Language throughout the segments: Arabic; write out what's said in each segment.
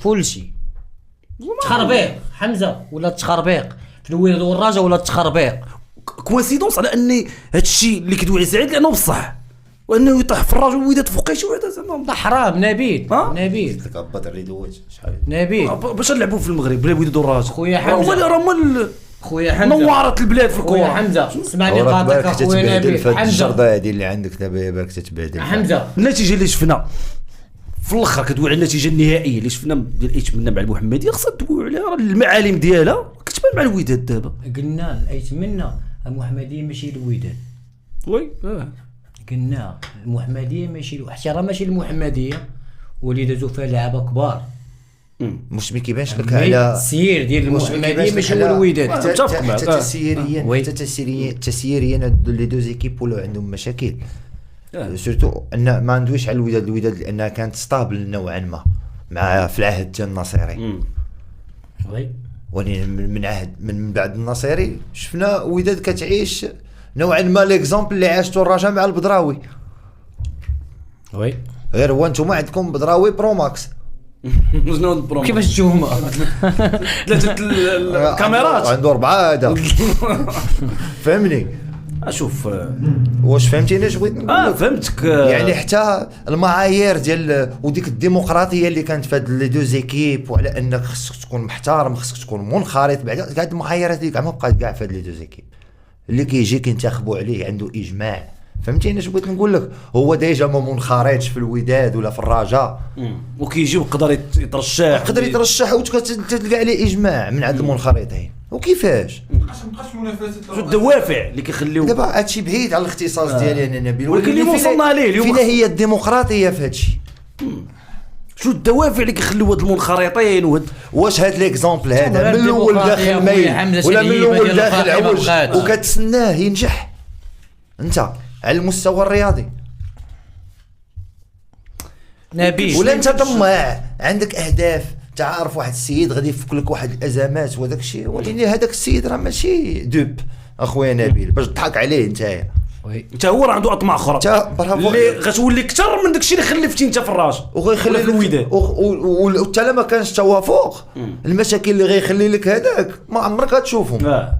فولشي تخربيق حمزه ولا تخربيق في الوداد والرجاء ولا تخربيق كوانسيدونس على اني هادشي اللي كدوي عليه سعيد لانه بصح وانه يطيح في الرجل والوداد فوقيه شي وحده زعما حرام نبيل تكبط على دوج شحال نبيل باش نلعبوا في المغرب بلا الوداد والرجاء خويا حمزه راه خويا حمزه نورت البلاد في الكوره. خويا حمزه اسمعني قاطعك اخويا نبيل حمزه هذه اللي عندك دابا بالك تتبهدل حمزه. النتيجه اللي شفنا في الاخر كتدوي على النتيجه النهائيه اللي شفنا ديال ايتمنا مع المحمديه خاصها تدوي عليها راه المعالم ديالها كتبان مع الوداد دابا. قلنا الايتمنا المحمديه ماشي الوداد وي قلنا المحمديه ماشي حتى راه ماشي المحمديه واللي دازو فيها لعابه كبار مش ما كيبانش لك على السير ديال المحمديه ماشي هو الوداد. متفق معك. تسييريا لي دو زيكيب ولاو عندهم مشاكل سورتو ان ما ندويش على الوداد لانها كانت ستابل نوعا ما مع في العهد ديال النصيري وي ولكن من بعد النصيري شفنا وداد كتعيش نوعا ما ليكزامبل اللي عاشتو الرجاء مع البدراوي وي غير هو نتوما عندكم بدراوي برو ماكس كيفاش تشوفهم ثلاثه الكاميرات عنده 4 هذا فهمني. اشوف واش فهمتيني اش بغيت نقول فهمتك يعني حتى المعايير ديال وديك الديمقراطيه اللي كانت في هاد لي دو زيكيب وعلى انك خصك تكون محترم خصك تكون منخرط بعد كاع المعاييرات ديك كاع ما بقات كاع في هاد لي دو زيكيب اللي كيجي كينتخبوا عليه عنده اجماع. فهمتيني اش بغيت نقول لك هو ديجا ما منخرطش في الوداد ولا في الرجاء وكيجي ويقدر يترشح وتلقى عليه اجماع من عند المنخرطين وكيفاش شو الدوافع اللي كيخليو دابا هادشي بعيد على الاختصاص ديالي انا نبيل ولكن اللي وصلنا ليه اليوم فين هي الديمقراطيه في هادشي شو الدوافع اللي كيخليو هاد المنخرطين واش هاد ليكزامبل هذا من الاول داخل ميل ولا من الاول داخل عوج وكتسناه ينجح انت على المستوى الرياضي نبيل ولا انت طماع عندك اهداف تعرف واحد السيد غادي يفك لك واحد الازمات وداك الشيء ولكن هذاك السيد راه ماشي دوب اخويا نبيل باش تضحك عليه نتايا انت هو راه عنده اطماع اخرى اللي غتولي اكثر من داك الشيء اللي خلفتي انت في الراجل وغيخلي في الوداد وحتى لما كانش توافق المشاكل اللي غيخلي لك هذاك ما عمرك غتشوفهم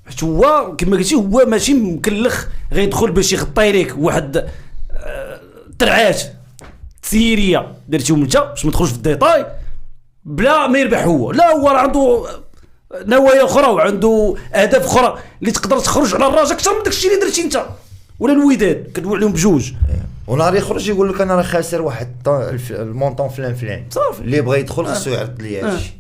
حيت هو كما قلتي هو ماشي مكلخ غيدخل باش يغطي لك واحد ترعات تسييريه درتيهم انت باش ما تدخلش في الديتاي بلا ما يربح هو لا هو راه عنده نوايا اخرى وعنده اهداف اخرى اللي تقدر تخرج على الراجل اكثر من داكشي اللي درتي انت ولا الوداد كدوي عليهم بجوج ونهار يخرج يقول لك انا راه خاسر واحد المونطون فلان صافي اللي بغى يدخل خصو يعرض لي هادشي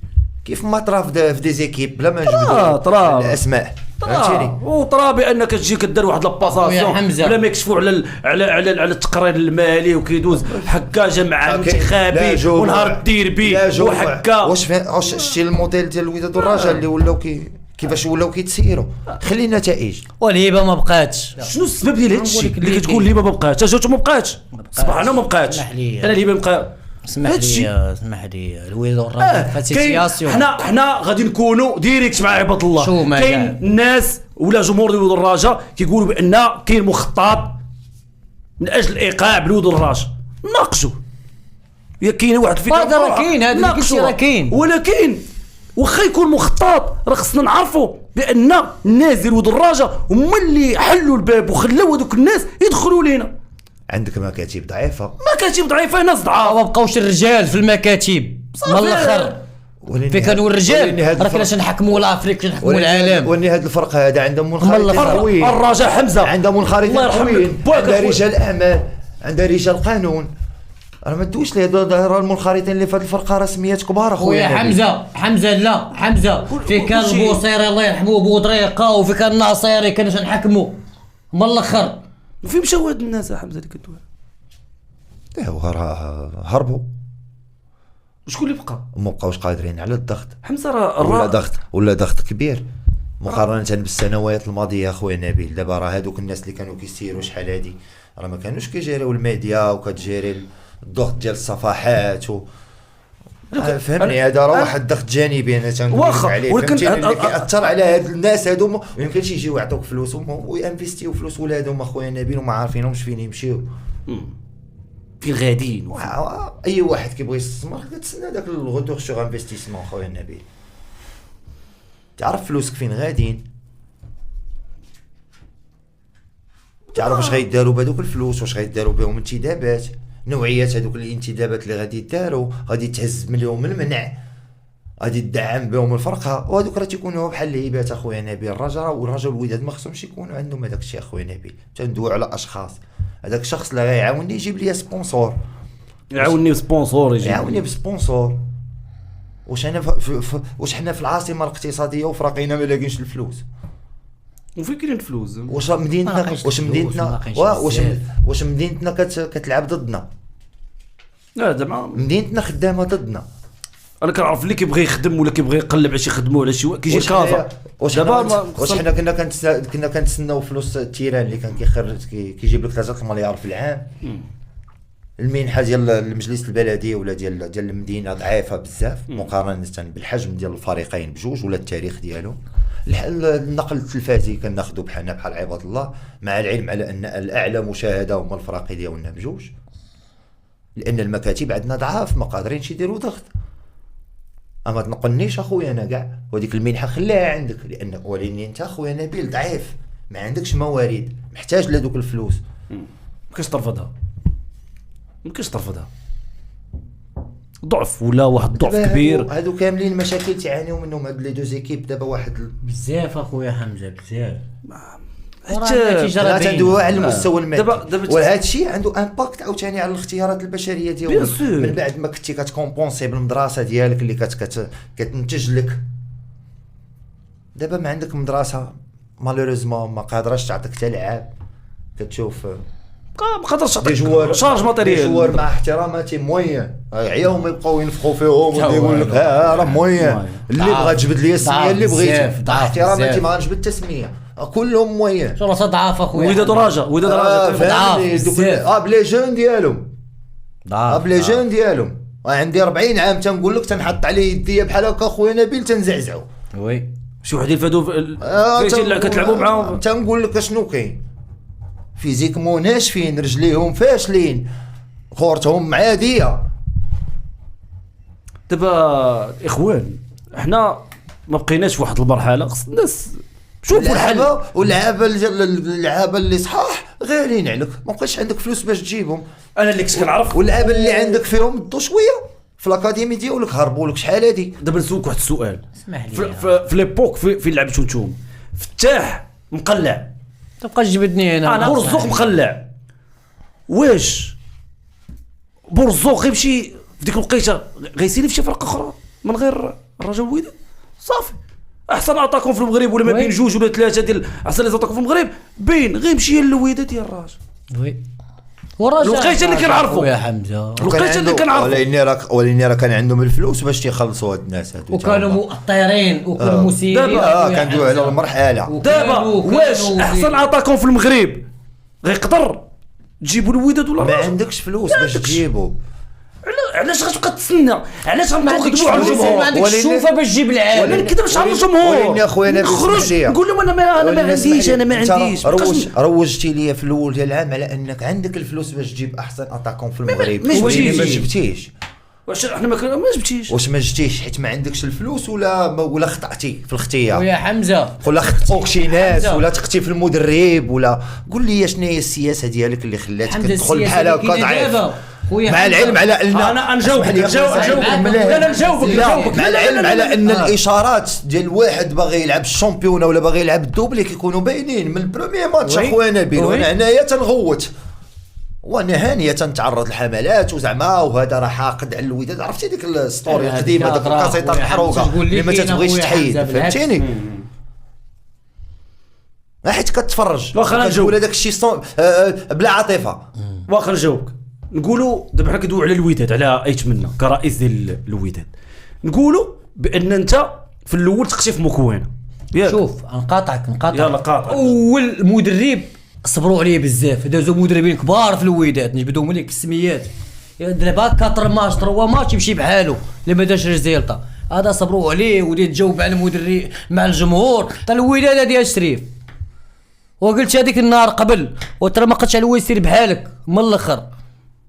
كيف ما طرا في دي زيكيب بلا ما نجبدوا الاسماء فهمتيني وطرا بانك تجي كدير واحد لاباساسيون بلا ما يكشفوا على التقرير المالي وكيدوز حكاجه مع انتخابي ونهار الديربي وحكا واش شتي الموديل ديال الوداد والرجاء اللي ولاو كيفاش ولاو كيتسيروا خلي النتائج والهيبه ما بقاتش شنو السبب ديال هادشي اللي كتقول الهيبه ما بقاتش اجاوبته ما بقاتش سبحان الله ما بقاتش انا الهيبه بقى اسمح لي الوداد والرجاء فاتي سياسيون حنا غادي نكونوا ديريكت مع عباد الله كاين الناس ولا جمهور الوداد والرجاء كيقولوا بان كاين مخطط من اجل الايقاع بالوداد والرجاء ناقشوا كاين واحد الفكره راه كاين هذا اللي قلتي راه كاين ولكن واخا يكون مخطط راه خصنا نعرفوا بان الناس ديال الوداد والرجاء هما اللي حلوا الباب وخلاو هذوك الناس يدخلوا لينا. عندك مكاتب ضعيفه ناس ضعاف ما بقاوش الرجال في المكاتب من الاخر في كانوا الرجال راه كناش نحكموا لافريقيا نحكموا العالم ولكن هذا الفرق هذا عندهم منخرطين قويين الرجاء حمزه عندهم منخرطين قويين عندها رجال اعمال عندها رجال قانون راه ما تدويش ليه راه المنخرطين اللي في هذه الفرقه رسميات كبار اخويا حمزه في كان البوصيري الله يرحمه بودريقه وفي كان الناصيري كانش نحكموا من الاخر وفين مشاو هاد الناس حمزه اللي كدوي راه هربوا شكون اللي بقى وما بقاوش قادرين على الضغط حمزه راه ولا ضغط كبير مقارنه بالسنوات الماضيه اخويا نبيل. دابا راه هذوك الناس اللي كانوا كيسيروا شحال هادي راه ما كانوش كيجيريو الميديا وكتجيري الضغط ديال الصفحات فهمني هذا راه واحد الضغط جانبي انا تنقول عليه فهمتيني اللي كيأثر على هاد الناس هادو ما يمكنش يجيو يعطوك فلوس وينفيستيو فلوس ولادهم اخويا نبيل وما عارفينهمش فين يمشيو فين غاديين اي واحد كيبغي يستثمر كتسنى داك الغوتور سوغ انفستيسمون خويا نبيل. تعرف فلوسك فين غاديين، تعرف واش غيداروا بهذوك الفلوس، واش غيداروا بهم انتدابات، نوعيات هذوك الانتدابات اللي غادي يداروا، غادي تهز لهم المنع، غادي تدعم بهم الفرقه، وهذوك راه تيكونوا بحال اللعيبات اخويا نبيل. الرجاء والوداد ما خصهمش يكونوا عندهم هذاك الشيء اخويا نبيل. تندويو على اشخاص، هذاك الشخص اللي غيعاونني يجيب لي سبونسور، يعاونني بسبونسور، يعاونني بسبونسور. واش انا واش حنا في العاصمه الاقتصاديه وفراقينا ما لاقينش الفلوس؟ وفين كاين الفلوس؟ واش مدينتنا واش مدينتنا كتلعب ضدنا؟ لا زعما مدينتنا خدامه ضدنا. انا كنعرف اللي كيبغي يخدم ولا كيبغي يقلب على شي خدمه ولا شي كيجي كافا. واش حنا كنا كنتسناو فلوس التيران اللي كان كيجيب لك 3 مليار في العام. المنحه ديال المجلس البلدي ولا ديال المدينه ضعيفه بزاف مقارنه بالحجم ديال الفريقين بجوج ولا التاريخ ديالهم. النقل التلفازي كناخذوا بحال عباد الله، مع العلم على ان الاعلى مشاهده هما الفراقي ديالنا بجوج، لان المكاتب عندنا ضعاف ما قادرينش يديروا ضغط. اما تنقلنيش اخويا انا كاع، وديك المنحه خليها عندك لان ولكن انت اخويا نبيل ضعيف، ما عندكش موارد، محتاج لهذوك الفلوس. ما كاينش ترفضها ضعف ولا واحد ضعف كبير. هادو كاملين المشاكل تعانيو منهم هاد لي دو زيكيب دابا. واحد بزاف اخويا حمزه بزاف لا تندويو على المستوى المادي، وهذا الشيء عنده امباكت عاوتاني على الاختيارات البشريه ديالك. من بعد ما كنتي كتكومبونسي بالمدرسه ديالك اللي كتنتج لك، دابا ما عندك مدرسه مالوريزمون ما قادراش تعطيك حتى لعاب. كتشوف ما قادرش تعطيك شارج ماتيريال. جوار مع احتراماتي موين عياهم يبقاو ينفخوا فيهم ويقول لك راه موين، اللي بغا تجبد لي السميه اللي بغيتي، احتراماتي ما غنجبد التسميه، كلهم موين. شو راه ضعاف اخويا. وداد رجاء بلي جون ديالهم بلي جون ديالهم. عندي 40 عام تنقول لك تنحط عليه يديا بحال هكا اخويا نبيل تنزعزعوا. وي شي وحدين فادو فاش كتلعبوا معاهم تنقول لك اشنو كاين. فيزيكمون ناشفين، رجليهم فاشلين، خورتهم معاديه. دابا اخوان احنا ما بقيناش في واحد المرحله، خص الناس شوفوا الحل. اللعابه اللي صحاح غاليين عليك، ما بقاش عندك فلوس باش تجيبهم. انا اللي كنت كنعرف واللعابه اللي عندك فيهم ضو شويه في الاكاديمي ديالك هربوا لك شحال هادي. دابا نسولك واحد السؤال، اسمح لي في ليبوك فين لعبتوا نتوما فتاح مقلع، تبقى تجبدني انا برزوق مقلع، واش برزوق يمشي في ديك الوقيته غيسيري في شي فرقه اخرى من غير الرجاء والوداد؟ صافي احسن اتاكون في المغرب ولا ما بين جوج ولا ثلاثه ديال احسن لي اتاكون في المغرب بين غيمشي للوداد ديال الراجل. وي والرجاء الوقيته اللي كنعرفوا يا حمزه، الوقيته اللي كنعرفوا ولاني راه كان عندهم الفلوس باش تيخلصوا هاد الناس هادو، وكانوا مؤطرين وكانوا مسيرين. دابا كندويو على المرحله. دابا واش احسن اتاكون في المغرب غيقدر تجيبوا الوداد ولا ما عندكش فلوس باش تجيبوا؟ علاش غتبقى تسنى؟ علاش غنخدموا على الجمهور؟ ما عندكش الشوفه باش تجيب العالم. ما نكذبش على الجمهور. ولكن اخويا انا نخرج نقول لهم انا ما عنديش. روجتي لي في الاول ديال العام على انك عندك الفلوس باش تجيب احسن اتاكون في المغرب، ما جبتيش. واش احنا ما جبتيش؟ واش ما جبتيش حيت ما عندكش الفلوس ولا خطأتي في الاختيار؟ ويا حمزه ولا خطوك شي ناس ولا تختي في المدرب، ولا قول لي شنو هي السياسه ديالك اللي خلاتك تدخل بحال هكا ضعيف؟ مع العلم على ان انا نجاوبك لا نجاوبك مع العلم على ان الاشارات ديال واحد باغي يلعب الشامبيون ولا باغي يلعب الدوبلي كيكونوا باينين من البروميير ماتش اخويا نبيل. وانا هنايا تنغوت وانا هانيه تنتعرض للحملات وزعما وهذا راه حاقد على الوداد. عرفتي ديك الستوري القديمه ديك القصيطه المحروقه اللي ما تتبغيش تحيد، فهمتيني؟ حيت كتفرج واخا نجاوب هذاك الشيء بلا عاطفه. واخا نجاوبك نقولوا دابا حنا كندويو على الوداد على ايت منا كرئيس ديال الوداد، نقولوا بان انت في الاول تقتي في مكونه. شوف نقاطعك يلا قاطع. اول مدرب صبروا عليه بزاف، دازوا مدربين كبار في الوداد نجبدهم لك السميات. دابا 4 ماتش 3 ماتش يمشي بحالو اللي ما داش ريزيلطا، هذا صبروا عليه ودي تجاوب على المدرب مع الجمهور تاع الوداد ديال الشريف. وقلت هذيك النهار قبل وترى ما قدش على هو يسير بحالك من الاخر،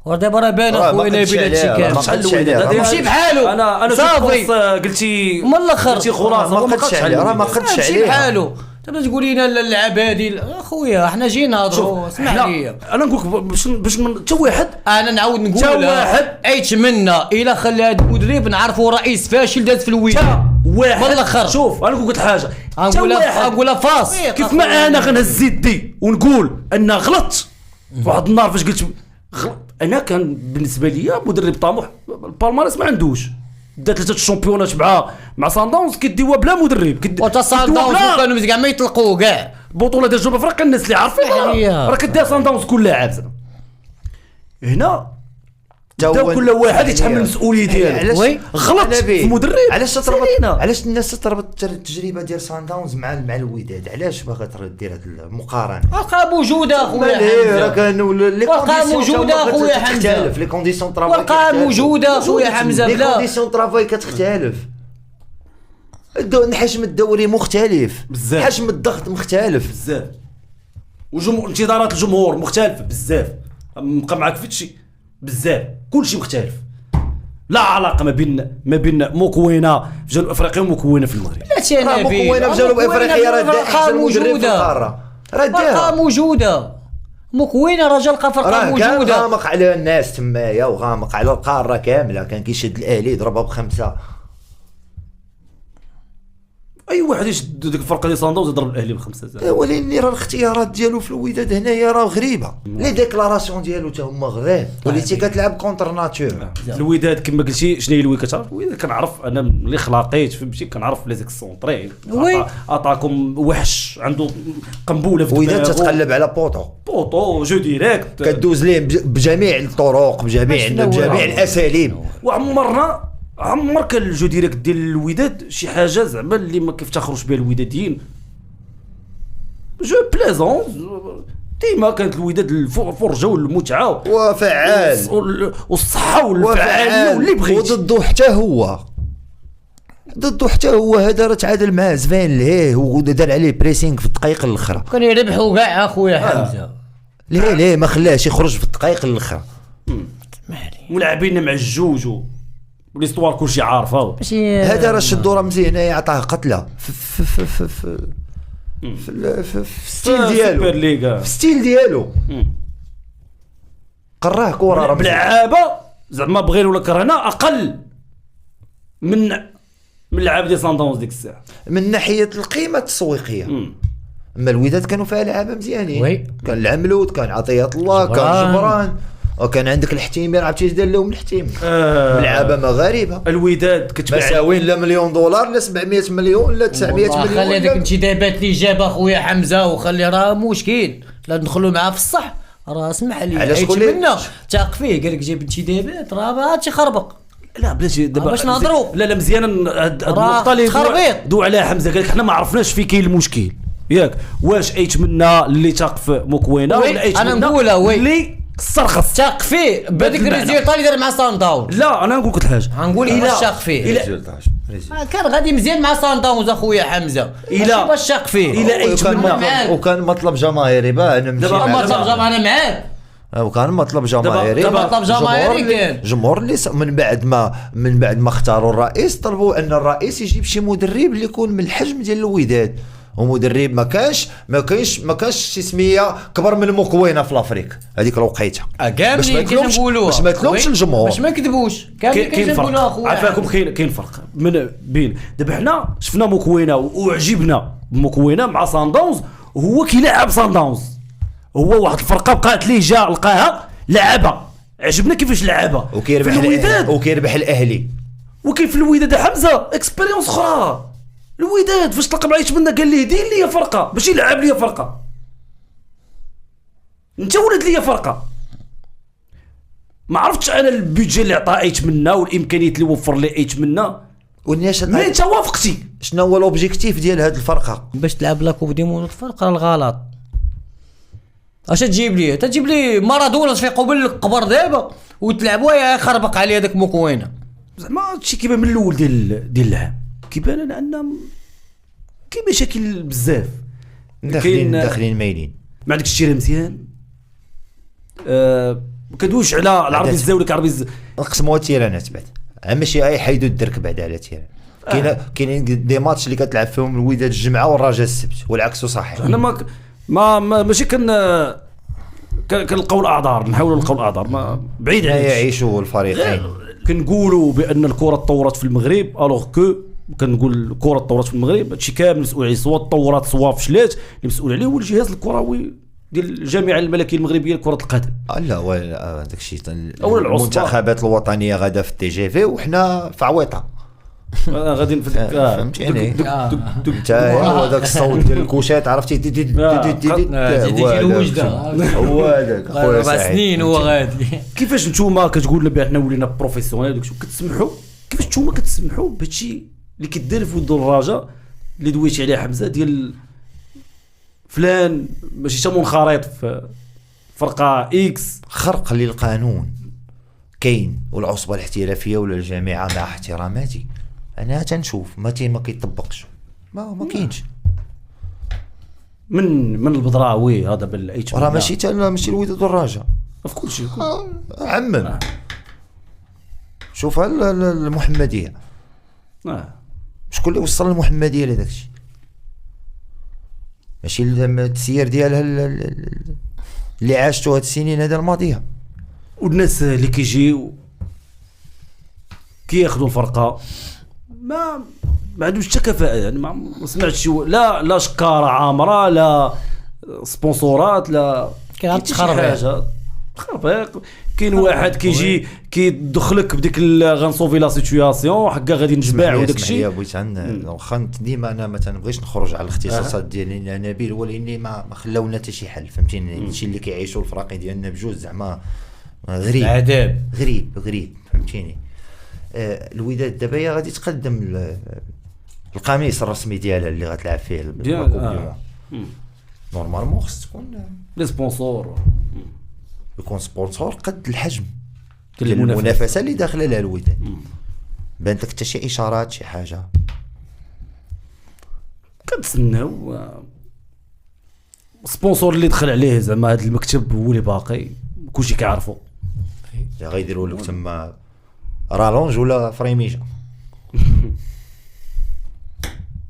ودابا راه بان راه ما اخويا قدش نبيل هادشي عليها، كامل. ما شحال قدش الوداد عليها. هذه؟ ماشي بحالو. انا صافي. قلتي من الاخر قلتي خلاصه ما هو ما قدش قدش عليها، راه ما عليه. قدش ماشي عليها. بحالو. تبدا تقول لنا اللعب هادي اخويا حنا جايين نهضروا اسمح لي. انا نقول لك باش حتى واحد انا نعاود نقول تا لها واحد. عيت منا الا خلى هذا المدرب نعرفوا رئيس فاشل داز في الويل. تا واحد من الاخر. شوف انا نقول لك حاجه تا واحد نقولها فاس كيف ما انا غنهز يدي ونقول ان غلط واحد النهار فاش قلت غلط. انا كان بالنسبه لي مدرب طموح البالماريس ما عندوش دا 3 الشامبيونات مع سان داونز كيديوها بلا مدرب وتا سان داونز كانوا كاع ما يطلقوا كاع بطوله ديال جنوب افريقيا الناس اللي عارفينها عليا. راه كدير سان داونز كل لاعب زعما هنا تا بدا هو كل واحد يعني يتحمل المسؤوليه ديالو علاش وي. غلط نبيل، في مدرب علاش تربط سالينا. علاش الناس تربط التجربه ديال سان داونز مع الوداد؟ علاش باغا دير هذه المقارنه؟ واقع موجوده اخويا راه حمزه. كانوا لي واقع موجودة أخويا حمزة. لي كونديسيون طرافاي واقع موجوده اخويا حمزه لي بلا كونديسيون طرافاي كتختلف. حجم الدوري مختلف بزاف. حجم الضغط مختلف بزاف انتظارات الجمهور مختلفه بزاف نبقى معاك في هادشي بزاف كلشي مختلف لا علاقه ما بين مكونه في جنوب افريقيا ومكونه في المغرب لا راه مكونه في جنوب افريقيا راه دا احسن مدرب في القاره راه فرقه داها موجوده مكوينه راه جا فرقه راه كان موجوده. غامق على الناس تمايا وغامق على القاره كامله كان كيشد الاهلي يضربها بخمسه اي واحد يشد ديك الفرقه ديال سان داونز يضرب الاهلي بخمسه زائد ولكن راه الاختيارات ديالو في الوداد هنايا راه غريبه لي ديكلاراسيون ديالو تا هما غريب وليتي كتلعب كونتر ناتور. الوداد كما قلتي شنو هي الوداد كتعرف الوداد كنعرف انا ملي خلاقيت فهمتي كنعرف لي زيكسونطري وي. عطاكم وحش عنده قنبوله في الوداد دماغه تتقلب على بوطو بوطو جو ديريكت كدوز ليه بجميع الطرق بجميع الاساليب. عمرك الجو ديريكت ديال الوداد شي حاجه زعما اللي ما كيفتخروش بها الوداديين جو بليزون ديما كانت الوداد الفرجه والمتعه وفعال والصحه والفعاليه واللي بغيت وضده حتى هو هذا راه تعادل مع زفان ليه ودار عليه بريسينغ في الدقائق الاخرى. كان يربحوا كاع اخويا حمزه. ليه ما خلاش يخرج في الدقائق الاخرى. ولاعبين مع الجوج وليستوار كلشي عارفه ماشي هذا راه شدو رمزي هنايا عطاه قتله في الستيل ديالو سوبر ليغا في الستيل ديالو قراه كره رمزي بلعابه زعما بغينا ولا كرهنا اقل من لعاب ديال سان داونز ديك الساعه من ناحيه القيمه التسويقيه. اما الوداد كانوا فيها لعابه مزيانين وي. كان العملود كان عطيه الله كان جبران وكان عندك الحتيمي راه عرفتي دار لهم الحتيمي لعابه مغاربه. الوداد كتباع مساوين لا مليون دولار لا 700 مليون لا 900 مليون خلي هذيك لا- الانتدابات اللي جابها خويا حمزه وخلي راه مشكل لا ندخلوا معاه في الصح راه اسمح لي علاش عيت قولي؟ منا تاق فيه قال لك جاب انتدابات راه ما تيخربق. لا بلاتي دابا باش نهضروا. لا مزيان هاد راه النقطه اللي تخربيق. دو عليها حمزه قال لك حنا ما عرفناش في كاين المشكل ياك واش ايت منا اللي تاق في مكوينه وي، ولا ايت أنا منا نقولها، وي. اللي استرخص تاق فيه بهذيك المعنى. الريزيلتا اللي دار مع سان داونز. لا انا نقول لك حاجه غنقول إلا- باش شاق فيه. كان غادي مزيان مع سان داونز اخويا حمزه إلا- باش شاق فيه. إلا أيت وكان منا. معاك. وكان مطلب جماهيري باه انا نمشي دابا مع ما دابا- ترجم انا معاك. وكان مطلب جماهيري دابا مطلب جماهيري كان. جمهور اللي من بعد ما اختاروا الرئيس طلبوا ان الرئيس يجيب شي مدرب اللي يكون من الحجم ديال الوداد ومدرب ما كانش شي سميه كبر من المكوينه في الافريق هذيك الوقيته كاملين كنقولوها باش ما تلومش الجمهور باش ما نكذبوش كاملين كاين كنقولوها فرق اخويا عفاكم كاين فرق من بين دابا حنا شفنا مكوينه وعجبنا بمكوينه مع سان داونز وهو كيلعب سان داونز هو واحد الفرقه بقات ليه جا لقاها لعبها عجبنا كيفاش لعبها وكيربح في الوداد وكيربح الاهلي وكاين في الوداد حمزه اكسبيريونس اخرى الوداد فاش تلقى مع يتمنى قال ليه دير لي فرقه باش يلعب لي فرقه انت ولد لي فرقه ما عرفتش انا البيدجي اللي عطاه يتمنى والامكانيات اللي وفر لي يتمنى والناس ملي انت وافقتي شنو هو لوبجيكتيف ديال هذه الفرقه باش تلعب لا كوب دي مون الفرق راه الغلط. اش تجيب لي تجيب لي مارادونا في قبل القبر دابا وتلعبوا يا خربق عليه هذاك مكوينه زعما هادشي كيبان من الاول ديال العام كيبان لنا ان كاين مشاكل بزاف داخلين مايلين ما عندكش تشري مزيان ما كدويش على العربي الزاوي العربي نقسموها تيرانات بعد ماشي اي حيدوا الدرك بعد على تيران. كاين دي ماتش اللي كتلعب فيهم الوداد الجمعه والرجاء السبت والعكس صحيح. انا ماشي كنلقاو الاعذار، نحاولوا نلقاو الاعذار، ما بعيد على يعيشوا الفريقين. كنقولوا بان الكره تطورت في المغرب الوغ كو كنقول الكره تطورت في المغرب هادشي كامل مسؤول عليه، سواء تطورات سواء فشلات، المسؤول عليه هو الجهاز الكروي ديال الجامعه الملكيه المغربيه لكره القدم. لا داك الشيء المنتخبات الوطنيه غادا في التي جي في وحنا في عويطه غادي في فهمتيني. انت هو داك الصوت ديال الكوشات عرفتي هو هذاك خويا 4 سنين هو غادي. كيفاش نتوما كتقول لنا حنا ولينا بروفيسيونيل داكشي كتسمحوا؟ كيفاش نتوما كتسمحوا بهادشي اللي كيدار في ود الرجاء اللي دويتي عليه حمزه ديال فلان ماشي تا منخرط في فرقه اكس؟ خرق للقانون كاين، والعصبه الاحترافيه ولا الجامعه مع احتراماتي انا تنشوف ما كيطبقش، ما كاينش من البدراوي هذا بالاتش راه ماشي الوداد والرجاء في كل شيء عمم. شوف المحمديه شكون اللي وصل المحمديه لهذاك الشيء؟ ماشي التسيير ديالها اللي عاشتو هاد السنين هذه الماضيه. والناس اللي كيجيو كياخذوا الفرقه ما عندوش حتى كفاءه، يعني ما سمعتش لا شكاره عامره لا سبونسورات لا كاين تخربيق. كاين واحد كيجي كيدخلك بديك غنصوفي لا سيتوياسيون حكا غادي نجمع وداك الشيء. بغيت واخا ديما انا ما تنبغيش نخرج على الاختصاصات ديالي نبيل، ولكن ما خلاونا حتى شي حل فهمتيني. هادشي اللي كيعيشوا الفراقي ديالنا بجوج زعما غريب عذاب غريب فهمتيني. الوداد دابا غادي تقدم القميص الرسمي ديالها اللي غتلعب فيه نورمالمون خص تكون لي سبونسور يكون سبونسور قد الحجم ديال المنافسه اللي داخله لها الوداد. بانت لك حتى شي اشارات شي حاجه كنتسناو سبونسور اللي دخل عليه زعما هذا المكتب هو اللي باقي كلشي كيعرفو غيديروا لك تما رالونج ولا فريميجا.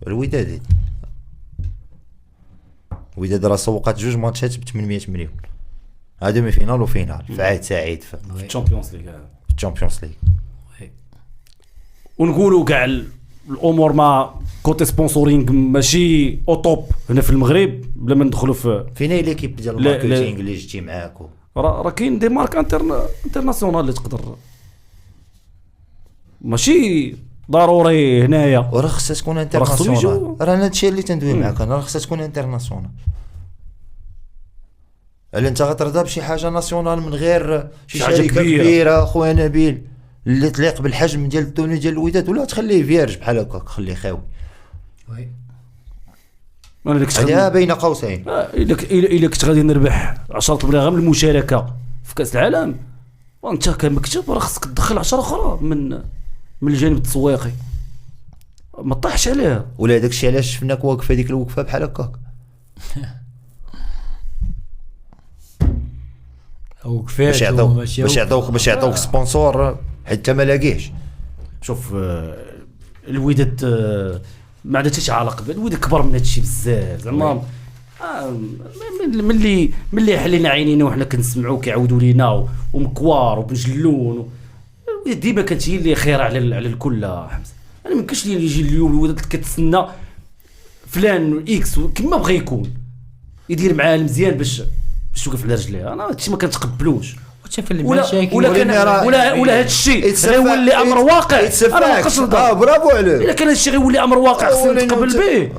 الوداد راه سوقات 2 ماتشات ب 800 مليون، هذا من فينال وفينال في عهد سعيد في الشامبيونز ليغ. ونقولوا كاع الامور مع كوتي سبونسورينغ ماشي او توب هنا في المغرب بلا ما ندخلوا في فين هي ليكيب ديال الماركتينغ اللي جيتي معاك راه كاين دي مارك انترناسيونال اللي تقدر ماشي ضروري هنايا وراه خصها تكون انترناسيونال. راه هادشي اللي تندوي معاك انا، راه خصها تكون انترناسيونال. الا انت غترضى بشي حاجه ناسيونال من غير شي شركه كبيره خويا نبيل اللي تليق بالحجم ديال الدنيا ديال الوداد، ولا تخليه فيرج بحال هكاك خليه خاوي. انا ديك هذا بين قوسين الا كنت غادي نربح 10 ملاغم المشاركه في كاس العالم وانت كمكتب راه خصك تدخل 10 اخرى من الجانب التسويقي ما طاحش عليها. ولا داك الشيء علاش شفناك واقف هذيك الوقفه بحال هكاك باش يعطوك سبونسور حتى ما لاقيش. شوف الوداد ما عندها حتى شي علاقه الوداد كبر من هادشي بزاف زعما ملي حلينا عينينا وحنا كنسمعوا كيعاودوا لينا ومكوار وبنجلون ديما كانت هي اللي خير على الكل. حمزه انا ما يمكنش لي يجي اليوم الوداد كتسنى فلان اكس كما بغى يكون يدير معاه مزيان باش توقف على رجليه. انا هادشي ما كنتقبلوش وتشوف المشاكل ولا هاد الشيء غيولي امر واقع. انا ما بقاش برافو عليك. الا كان هاد الشيء غيولي امر واقع خصني نتقبل به.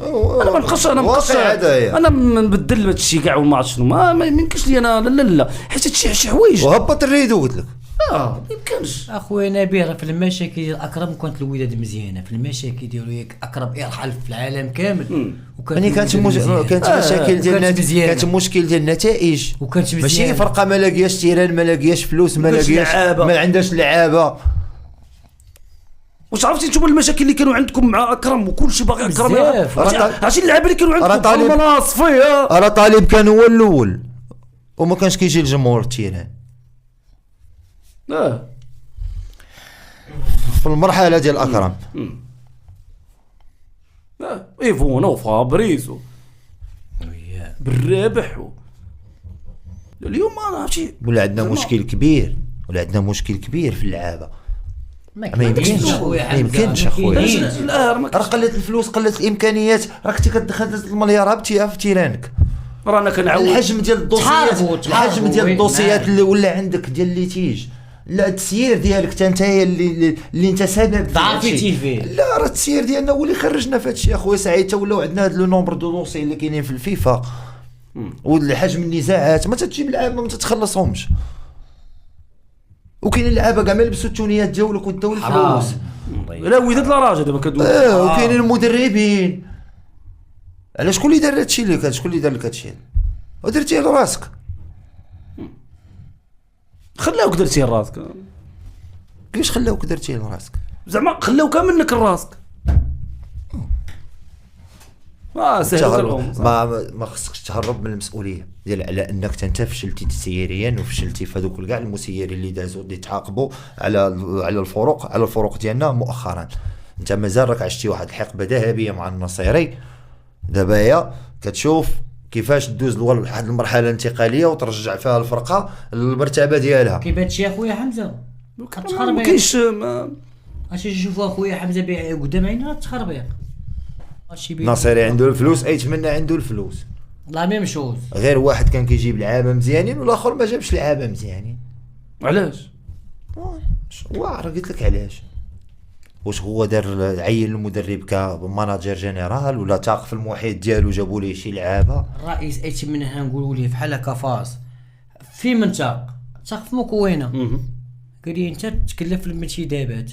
انا ما نبقاش انا نبدل هاد الشيء كاع وما عرفت شنو ما يمكنش لي انا لا حيت شي حوايج وهبط الريدو قلت لك ما يمكنش. اخويا نبيل في المشاكل ديال اكرم كانت الوداد مزيانه في المشاكل ديالو ياك اكرم يرحل في العالم كامل يعني كانت مشاكل ديال كانت المشكل ديال النتائج وكانت ماشي فرقه ما لاقياش تيران ما لاقياش فلوس ما لاقياش ما عندهاش لعابه. واش عرفتي نتوما المشاكل اللي كانوا عندكم مع اكرم وكل شيء باغي اكرم عرفتي اللعابه اللي كانوا عندكم المناص فيها راه طالب كان هو الاول وما كانش كيجي الجمهور التيران في المرحله ديال اكرم ايفونا وفابريز بالرابح اليوم ما عرفتي. ولا عندنا مشكل كبير، في اللعابه. ما يمكنش اخويا. راه قلت الفلوس، قلت الامكانيات، راك انت كتدخل 3 مليار في تيرانك. رانا كنعاود الحجم ديال الدوسيات اللي ولا عندك ديال اللي تيج، لا التسيير ديالك حتى انت اللي انت سبب ضعفتي فيه. لا راه التسيير ديالنا هو اللي خرجنا في هذا الشيء اخويا سعيد. ولاو عندنا هذا لو نومبر دو دوسي اللي كاينين في الفيفا والحجم النزاعات ما تجيب لعابه ما تتخلصهمش. وكاين اللعابه كاع ما لبسوا التونيات ديالك وداو الفلوس. لا وداد لا راجل دابا كدوي. وكاينين المدربين. على شكون اللي دار هادشي لك؟ شكون اللي دار لك هادشي ودرتيه لراسك؟ خلاوك درتيه لراسك. كيفاش خلاوك درتيه لراسك؟ زعما خلاوك منك لراسك. ما خصكش تهرب من المسؤوليه ديال على انك انت فشلتي تسييريا وفشلتي في هذوك كاع المسيرين اللي دازوا اللي تعاقبوا على الفروق ديالنا مؤخرا. انت مازال راك عشتي واحد الحقبه ذهبيه مع النصيري. دابا هي كتشوف كيفاش دوز لواحد المرحله انتقاليه وترجع فيها الفرقه للمرتبه ديالها. كيف هادشي اخويا حمزه ما كاينش اش نشوفوا اخويا حمزه بيع قدام عيننا تخربيق. ناصيري عنده الفلوس، يتمنى عنده الفلوس. لا ميم شوز. غير واحد كان كيجيب لعابه مزيانين والاخر ما جابش لعابه مزيانين. علاش؟ راه قلت لك علاش. واش هو دار عين المدرب كماناجر جينيرال ولا تاق في المحيط ديالو جابوا ليه شي لعابه؟ الرئيس يتمنى نقولوا ليه بحال هكا فاس في من تاق في مكونه. قال لي انت تكلف في المنتدبات.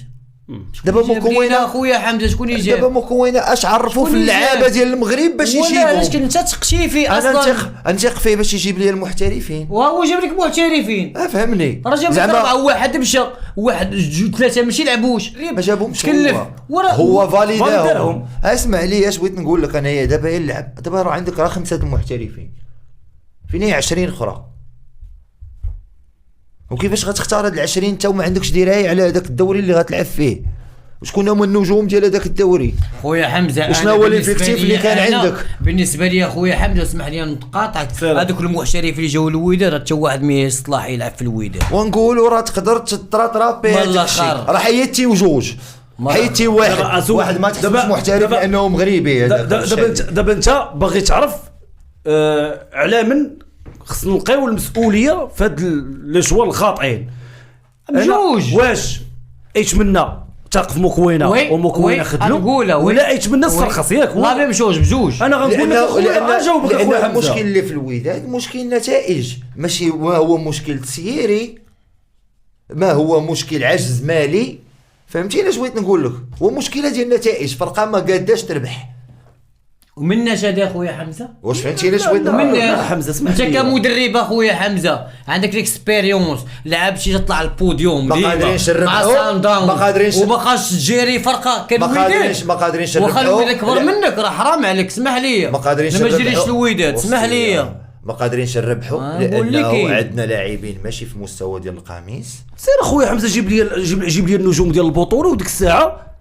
دابا مكونه اخويا حمزه شكون يجي؟ دابا مكونه اش عرفوا في اللعابه ديال المغرب باش يجيبوا؟ علاش كنت تقشي فيه اصلا؟ انتيق فيه باش يجيب لي المحترفين. وهو جاب لك محترفين. فهمني. راه جاب لك 4 واحد مشى واحد 3 ماشي لعبوش ما جابهمش. كلف هو فاليداهم. اسمع لي اش بغيت نقول لك انايا. دابا يلعب دابا راه عندك 5 محترفين فين هي 20 اخرى. وكيفاش غتختار هاد 20 انت وما عندكش درايه على هذاك الدوري اللي غتلعب فيه؟ وشكون هما النجوم ديال هذاك الدوري؟ خويا حمزه وشنو هو الافكتيف اللي كان عندك؟ بالنسبه لي خويا حمزه اسمح لي نتقاطعك. هذوك المحترفين اللي جاوا الوداد حتى واحد ما يصلح يلعب في الوداد. ونقولوا راه تقدر تطرطرابي هذاك الشيء. راه حيتي وجوج حيتي واحد ما تحسبش محترف لانه مغربي. دابا انت باغي تعرف على من خصنا نلقاو المسؤوليه في هاد لي شوا الخاطئين بجوج. واش يتمنى تاقف مكوينه ومكوينه خدلو ولا يتمنى السرخص ياك؟ لا ميم بجوج. انا غنقول لك لان المشكل اللي في الوداد مشكل نتائج، ماشي هو مشكل تسييري، ما هو مشكل عجز مالي. فهمتيني اش بغيت نقول لك؟ هو مشكله ديال النتائج. فرقه ما قاداش تربح. ومنا شاد اخويا حمزه. واش فهمتيني اش بغيت نقول لك؟ حمزه اسمح لي انت كمدرب اخويا حمزه عندك الاكسبيريونس، لعبتي تطلع البوديوم ما قادرينش نربحوا. ما قادرينش وباقاش تجيري فرقه كالوداد. ما قادرينش نربحوا. وخا الوداد اكبر منك راه حرام عليك. اسمح لي ما قادرينش ما تجريش الوداد. اسمح لي ما قادرينش نربحوا لانه عندنا لاعبين ماشي في مستوى ديال القميص. سير اخويا حمزه جيب لي النجوم ديال البطوله وديك الساعه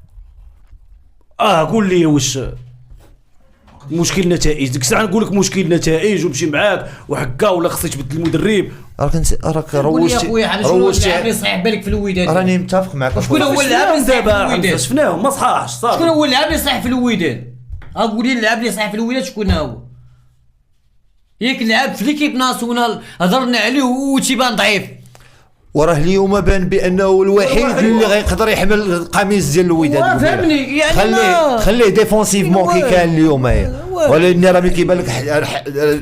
قول لي واش مشكل نتائج. ديك الساعه نقول لك مشكل نتائج ونمشي معاك وحكا ولا خصك تبدل المدرب. راك روجتي صحيح بالك في الوداد. راني متفق معك. شكون هو اللاعب اللي صحيح في الوداد؟ شفناهم ما صحاحش صافي. شكون هو اللاعب اللي صحيح في الوداد؟ قول لي اللاعب اللي صحيح في الوداد شكون هو؟ ياك لعب في ليكيب ناسيونال هضرنا عليه وتيبان ضعيف. وراه اليوم بان بانه الوحيد اللي غيقدر يحمل القميص ديال الوداد. فهمني يعني خليه ديفونسيفمون كي كان اليوم. ولكن راه كيبان لك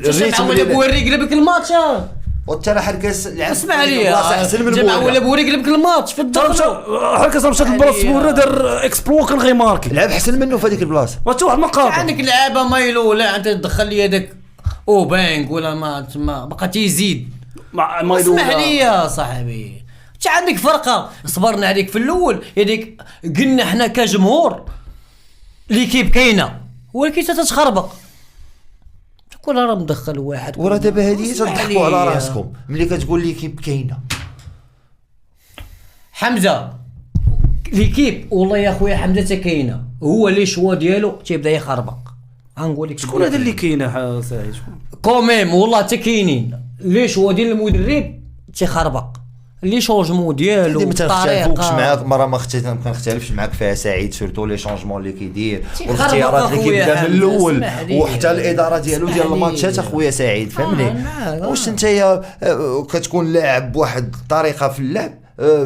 الريتم ولا بوري قلبك الماتش. وانت راه حركاس لعب. اسمع لي جماعه ولا بوري قلبك الماتش في الدرجه. حركاس مشات البلاصه بوري دار اكسبلو كان غيماركي. لعب احسن منه في هذيك البلاصه. حتى واحد ما قاطع. عندك لعابه مايلو لا انت تدخل لي هذاك بانك ولا ما بقى تيزيد. مايلو اسمح لي يا صاحبي انت عندك فرقه صبرنا عليك في الاول. هذيك قلنا احنا كجمهور ليكيب كاينه ولكن تتخربق. تقول راه مدخل واحد وراه دابا هذه تضحكوا على راسكم ملي كتقول ليكيب كاينه. حمزه ليكيب والله يا خويا حمزه تا كاينه هو لي شوا ديالو تيبدا يخربق غنقول لك شكون هذا اللي كاينه سعيد شكون كوميم والله تا كاينين لي شوا ديال المدرب تيخربق لي شونجمون ديالو ما تنختلفوش الطريقه معاك مره ما كنختلفش معاك فيها سعيد سورتو لي شونجمون اللي كيدير تيخربق والاختيارات اللي أخويا كيبدا من حمزة، الاول اسمح لي. وحتى الاداره ديالو اسمح ديال لي. الماتشات اخويا سعيد فهمني واش انت كتكون لاعب بواحد الطريقه في اللعب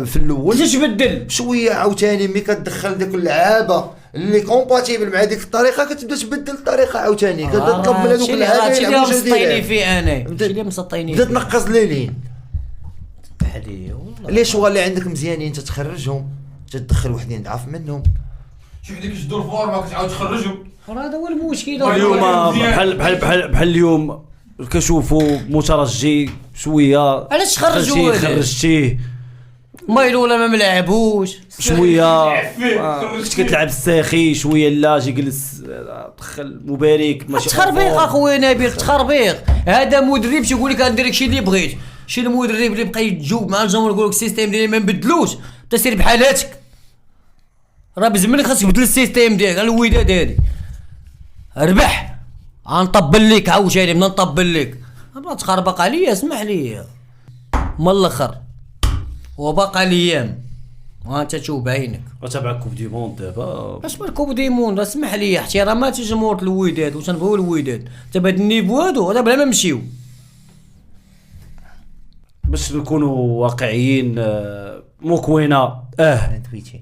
في الاول واش تبدل شويه عاوتاني ملي كتدخل ديك اللعابه اللي كومباتيبل مع ديك الطريقه كتبدا تبدل الطريقه عاوتاني كتطلب من هذوك اللعابه هادشي اللي يلعبوا جوج مسطيني ديال فيه انا هادشي اللي مسطيني بدا تنقص لي لين عليه والله لي شوا اللي عندك مزيانين تتخرجهم تدخل وحدين ضعف منهم شوف ديك يشدوا الفورما كتعاود تخرجهم. هذا هو المشكل اليوم بحال اليوم كنشوفوا مترجي شويه علاش خرجوا هذا؟ خرجتيه مايلو ولا ما ملعبوش شويه كنت كتلعب الساخي شويه لا جي جلس دخل مبارك ماشي تخربيق اخويا نبيل تخربيق هذا مدرب تيقول لك غندير لك شي اللي بغيت شي المدرب اللي بقى يتجوب مع الجمهور يقول لك السيستيم ديالي ما نبدلوش تسير بحالاتك راه بزمنك خاصك تبدل السيستيم ديالك الوداد هادي ربح غنطبل لك عاوتاني بدنا نطبل لك ما تخربق عليا اسمح لي من الاخر وباقى الايام وانت تشوف بعينك غتابع كوب دي موند دابا اش من كوب دي موند اسمح لي احترامات جمهور الوداد وتنبغيو الوداد دابا هاد النيفو هادو دابا بلا ما نمشيو باش نكونوا واقعيين مكوينه تويتي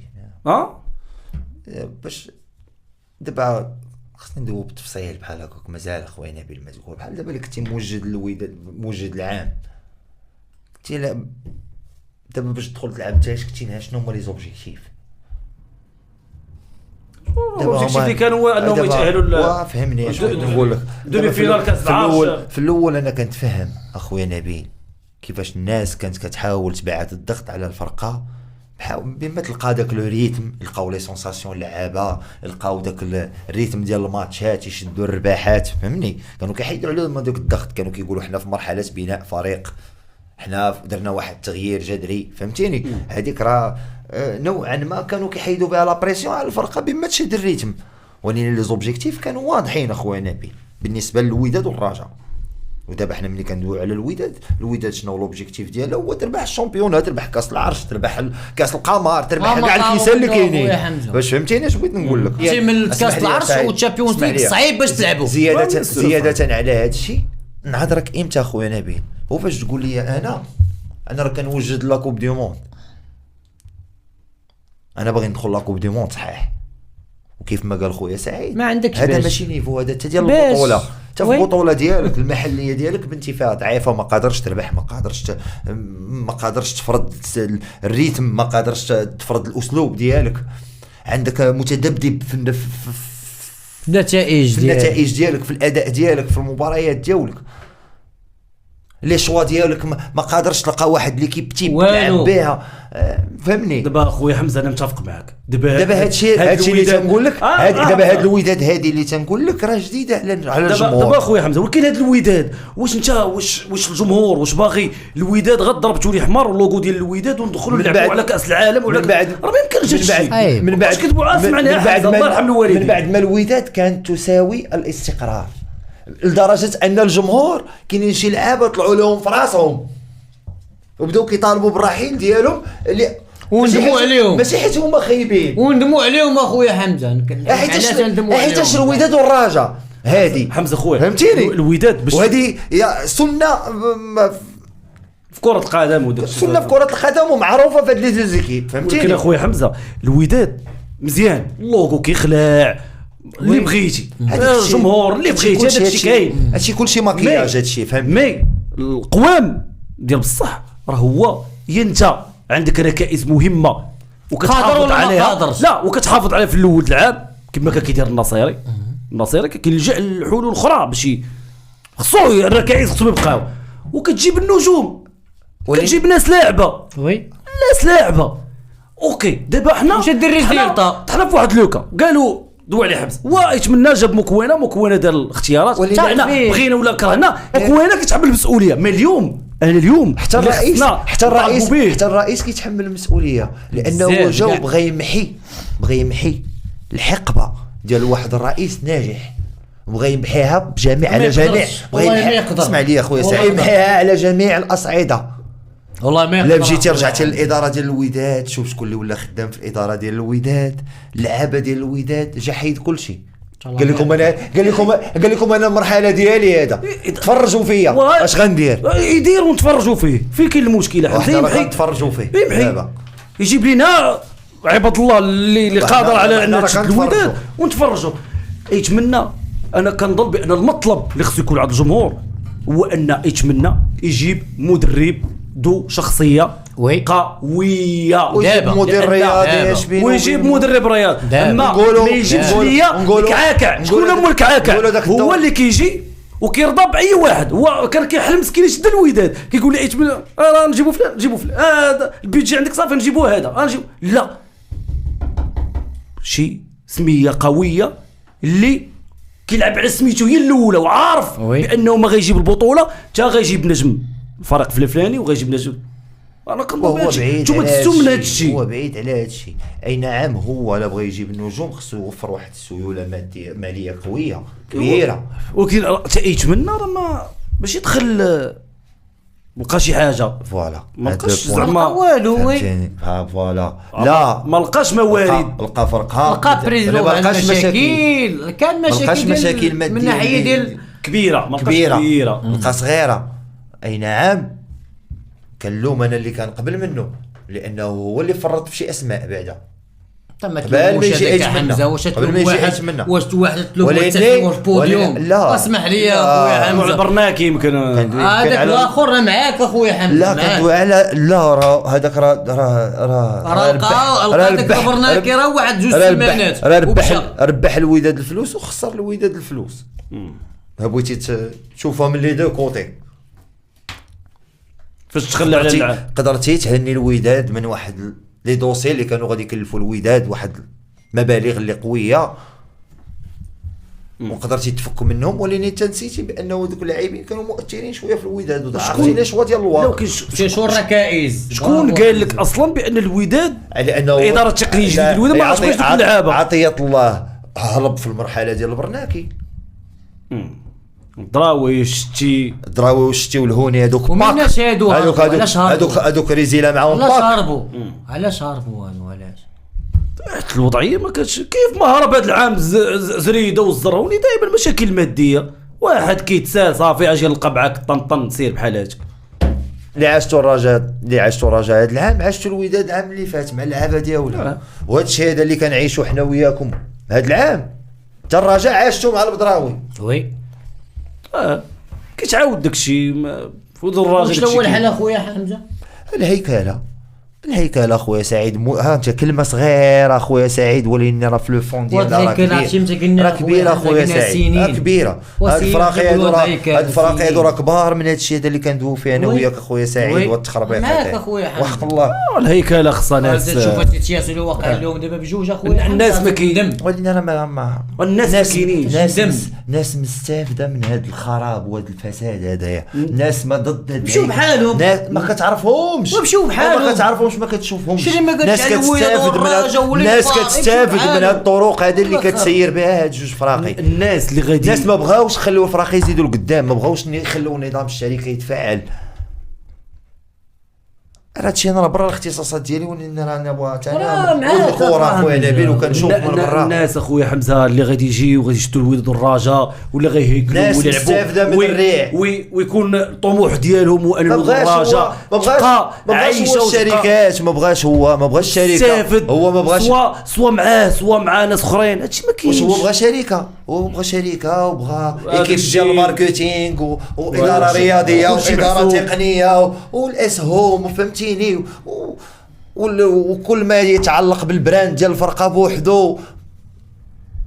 باش دابا خصني ندوب بالتفصيل بحال هكاك مازال اخويا نبيل ما تقول بحال دابا اللي كنتي موجد الوداد موجد العام كنتي دابا باش تدخل تلعب تاش كنتي شنو هما لي زوبجيكتيف اللي كان هو انهم يتاهلوا فهمني اش نقول لك دومي فينال كاس العالم في الاول انا كنت فهم اخويا نبيل كيفاش الناس كانت كتحاول تبعث الضغط على الفرقه بما تلقى داك لو ريتم لقاو لي سونساسيون اللعابه لقاو داك الريتم ديال الماتشات يشدوا الرباحات فهمني كانوا كيحيدوا عليهم داك الضغط كانوا كيقولوا حنا في مرحله بناء فريق حنا درنا واحد التغيير جذري فهمتيني هذيك راه نوعا ما كانوا كيحيدوا بها لا بريسيون على الفرقه بما تشد الريتم ولكن لي زوبجيكتيف كانوا واضحين اخويا نبيل بالنسبه للوداد والرجاء ودابا حنا ملي كندويو على الوداد شنو لوبجيكتيف ديالو هو تربح الشامبيون تربح كاس العرش تربح كاس القمر تربح كاع الكيسان اللي كاينين باش فهمتيني اش بغيت نقول لك تي من كاس العرش والتشامبيونز ليغ صعيب باش تلعبوا زياده على هذا الشيء نهضرك امتى اخويا نبيل هو فاش تقول لي انا راه كنوجد لا كوب دي موند انا باغي ندخل لا كوب دي موند صحيح وكيف ما قال خويا سعيد ما عندكش هذا باش. ماشي نيفو هذا حتى ديال البطوله حتى في البطوله ديالك المحليه ديالك بنتي فيها ضعيفه ما قادرش تربح ما قادرش تفرض الريتم ما قادرش تفرض الاسلوب ديالك عندك متذبذب في النتائج ديالك في الاداء ديالك في المباريات ديالك لي شوا ديالك ما قادرش تلقى واحد ليكيب تيب تلعب بها فهمني دابا خويا حمزه انا متفق معك دابا هادشي اللي تنقول لك دابا هاد الوداد هادي اللي تنقول لك راه جديده على الجمهور دابا خويا حمزه ولكن هاد الوداد واش انت واش الجمهور واش باغي الوداد غضربتوا لي حمار واللوغو ديال الوداد وندخلوا نلعبوا على كاس العالم ولا راه ما يمكنش هادشي من بعد كتبوا عاصم عليها الله يرحم الوالدين من بعد ما الوداد كانت تساوي الاستقرار لدرجه ان الجمهور كاينين شي لعابه طلعوا لهم في راسهم وبداو كيطالبوا بالرحيل ديالهم اللي وندموا عليهم ماشي حيت هما خايبين وندموا عليهم اخويا حمزه حيت الوداد والرجاء هادي حمزه خويا فهمتيني الوداد باش وهذه يا سنه في كره القدم وداك سنه في كره القدم ومعروفه في هاد لي زيكيب فهمتيني ولكن اخويا حمزه الوداد مزيان اللوغو كيخلع اللي بغيتي الجمهور اللي بغيتي هذا الشيء كاين هادشي كلشي ماكياج هادشي فهمتني مي القوام ديال بصح راه هو انت عندك ركائز مهمه وكتحافظ عليها لا وكتحافظ عليها في الاول العام كما كان كيدير النصيري كيلجا للحلول اخرى باش خصو الركائز خصهم يبقاو وكتجيب النجوم كتجيب ناس لاعبه ناس لاعبه اوكي دابا حنا واش دير ريزيلطا حنا في واحد لوكا قالوا دوا عليه حبس ويتمنى جاب مكونه دار الاختيارات حنا بغينا ولا كرهنا مكونه كتحمل المسؤوليه. ما اليوم انا اليوم حتى اللي الرئيس خصنا حتى الرئيس نطالبوا به. حتى الرئيس كيتحمل المسؤوليه لانه بزاف جاو كاع. بغى يمحي الحقبه ديال واحد الرئيس ناجح، بغى يمحيها بجميع على جميع يقدرش. والله ما يقدر. اسمع لي يا خويا والله سعيد، ما يمحيها على جميع الاصعده. والله ما لا مشيتي رجعتي للاداره ديال الوداد، شوف شكون اللي ولا خدام في الاداره ديال الوداد، اللعابه ديال الوداد جا حيد كل شيء. قال لكم انا المرحله ديالي هذا تفرجوا فيا اش غندير. يدير ونتفرجوا فيه. فين كاين المشكله؟ وحنا يمحي راه كنتفرجوا فيه يمحي دابا. يجيب لنا عباد الله اللي قادر على حنا ان راه تشد كنتفرجوا. الوداد ونتفرجوا. يتمنى، انا كنظن بان المطلب اللي خصو يكون عند الجمهور هو ان يتمنى يجيب مدرب ذو شخصيه وي. قويه، ويجيب دابا. مدير دابا. رياضي اش بينو ويجيب وبين- مدرب رياضي. دابا. اما نقولوا- ما يجيبش نقولوا- ليا نقولوا- الكعاكع. شكون نقولوا هو الكعاكع؟ نقولوا داك هو الدور. اللي كيجي وكيرضى باي واحد. هو كان كيحلم مسكين يشد الوداد، كيقول لي يتمنى راه نجيبوا فلان نجيبوا فلان، هذا البيدجي عندك صافي نجيبوا هذا نجيب. لا، شي سميه قويه اللي كيلعب على سميتو هي الاولى وعارف وي. بانه ما غيجيب البطوله حتى غيجيب نجم الفريق الفلاني وغيجيب نجم. انا كنظن وهو بهادشي. بعيد نتوما على تستو من هذا هادشي، الشيء. هو بعيد على هذا الشيء. اي نعم، هو لا بغى يجيب النجوم خصو يوفر واحد السيوله ماليه قويه كبيره. ولكن يتمنى راه باش يدخل بقى شي حاجه. فوالا ما هاد لقاش البوان. زعما والو وي. فهمتيني؟ فوالا لا ما لقاش موارد. لقى فرقه لقى بريزيدون ما لقاش مشاكل، كان لقاش مشاكل مشاكل ماديه من ناحيه ديال كبيره ما لقاش كبيره كبيره. لقى صغيره. اي نعم، كنلوم انا اللي كان قبل منه لانه هو اللي فرط في شي اسماء بعدا. تما قبل ما تلوموش يجي هذاك يتمنى. حمزه، واش قبل ما تلوم يجي واحد يتمنى. واش واحد تلوم ولكن- التسليم والبوديوم. لا. اسمح لي يا لا. خويا حمزه، البرناكي يمكن هذاك الاخر راه معاك اخويا حمزه. لا كندوي على لا راه هذاك راه لقى داك البرناكي راه واحد جوج سيمانات راه ومشى. ربح الوداد الفلوس وخسر الوداد الفلوس. بغيتي تشوفها من لي دو كوتي. فاش تخلى على اللعب. قدرتي تهني الوداد من واحد لي دوسي اللي كانوا غادي يكلفوا الوداد واحد مبالغ اللي قويه وقدرتي تفك منهم، ولكن انت نسيتي بانه دوك اللاعبين كانوا مؤثرين شويه في الوداد وضعفتي لي شويه ديال لو الواقع. كاين شو الركائز. شكون قال لك اصلا بان الوداد لانه الاداره التقنيه الجديده الوداد ما عرفتش باش دوك اللعابه. عطيه الله هرب في المرحله ديال البرناكي. دراوي شتي دراوي وشتي والهوني هذوك ومن الناس هادو هذوك ريزيلا معاهم علاش باك. هربوا؟ علاش هربوا علاش؟ الوضعيه ما كانتش كيف ما هرب هذا العام زريده والزروني دائما مشاكل ماديه. واحد كيتسال صافي اجي نلقى معاك طنطن سير بحال هاتك. اللي عشتوا الرجاء هذا العام عشتوا الوداد العام اللي فات مع اللعابه ديالو. وهذا الشيء هذا اللي كنعيشوا حنا وياكم هذا العام حتى الرجاء عاشتوا مع البدراوي. وي. كيتعاود داكشي فوز الراجل. واش الاول حال اخويا حمزه؟ الهيكله اخويا سعيد ها انت كلمه صغيره اخويا سعيد، ولكن راه في لو فون ديالنا راه كبير. راه كبيره اخويا سعيد، راه كبيره. هاد الفراقي هادو راه كبار من هاد الشيء هذا اللي كندويو فيه انا وياك اخويا سعيد. والتخربيق معاك اخويا حمزه وحق الله. الهيكله خصها ناس شوف السياسه اللي واقع اليوم دابا بجوج اخويا الناس ما كاين. ولكن انا ما والناس ما كاينينش. ناس مستافده من هذا الخراب وهذا الفساد هذايا. ناس ما ضد هاد مشيو بحالهم. ما كتعرفهمش ومشيو بحالهم. ما كتعرفهمش ما كتشوفهمش. شري ما قالش ناس على كتستافد من الناس كتستافد من هاد الطرق هذه اللي كتسير بها هاد جوج فراقي. الناس اللي غادي الناس ما بغاوش يخليو الفراقي يزيدوا لقدام، ما بغاوش يخليو نظام الشركه يتفاعل. هادشي انا راه برا الاختصاصات ديالي، ولكن انا بغيت انا الكره اخويا نبيل وكنشوف من برا. الناس اخويا حمزه اللي غادي يجيو وغادي يشدوا الوداد والرجاء ولا غيهيكلوا ناس ويلعبوا مستافده من الريع. ويكون الطموح ديالهم هو ان الرجاء ما بغاش هو الشركات، ما بغاش الشركه، هو ما بغاش سوا معاه سوا مع ناس اخرين. هادشي ما كاينش. هو بغى شركه وبغى ايكيب ديال الماركتينغ واداره رياضيه واداره تقنيه والاسهم فهمتيني وكل ما يتعلق بالبراند ديال الفرقه بوحدو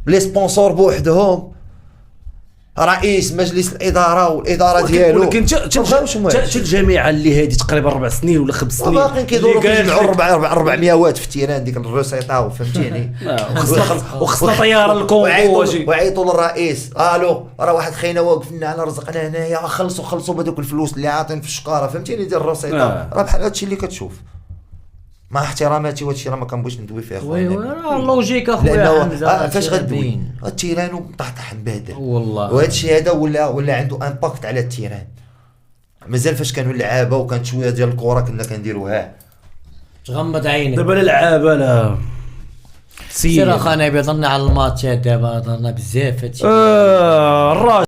لي سبونسور بوحدهم. رئيس مجلس الاداره والاداره ديالو. ولكن واش الجامعه اللي هذه تقريبا 4 سنين ولا 5 سنين باقيين كيدوروا اللي قالت كيجمعوا 400 وات في التيران ديك الروسيطه فهمتيني. وخصنا طياره للكونغو وعيطوا للرئيس الو راه واحد خينا واقف لنا على رزقنا هنايا خلصوا بهذوك الفلوس اللي عاطين في الشقاره فهمتيني ديال الروسيطه. راه بحال هادشي اللي كتشوف مع احتراماتي وهادشي راه ما كنبغيش ندوي فيه وي اخويا. راه اللوجيك اخويا لانه فاش غدوي التيران مطحطح مبادر والله. وهذا الشيء هذا ولا عنده امباكت على التيران. مازال فاش كانوا اللعابه وكانت شويه ديال الكره كنا كنديروها تغمض عينك دابا اللعابه لا سير اخانا بيضلنا على الماتشات دابا هضرنا بزاف هادشي الراجل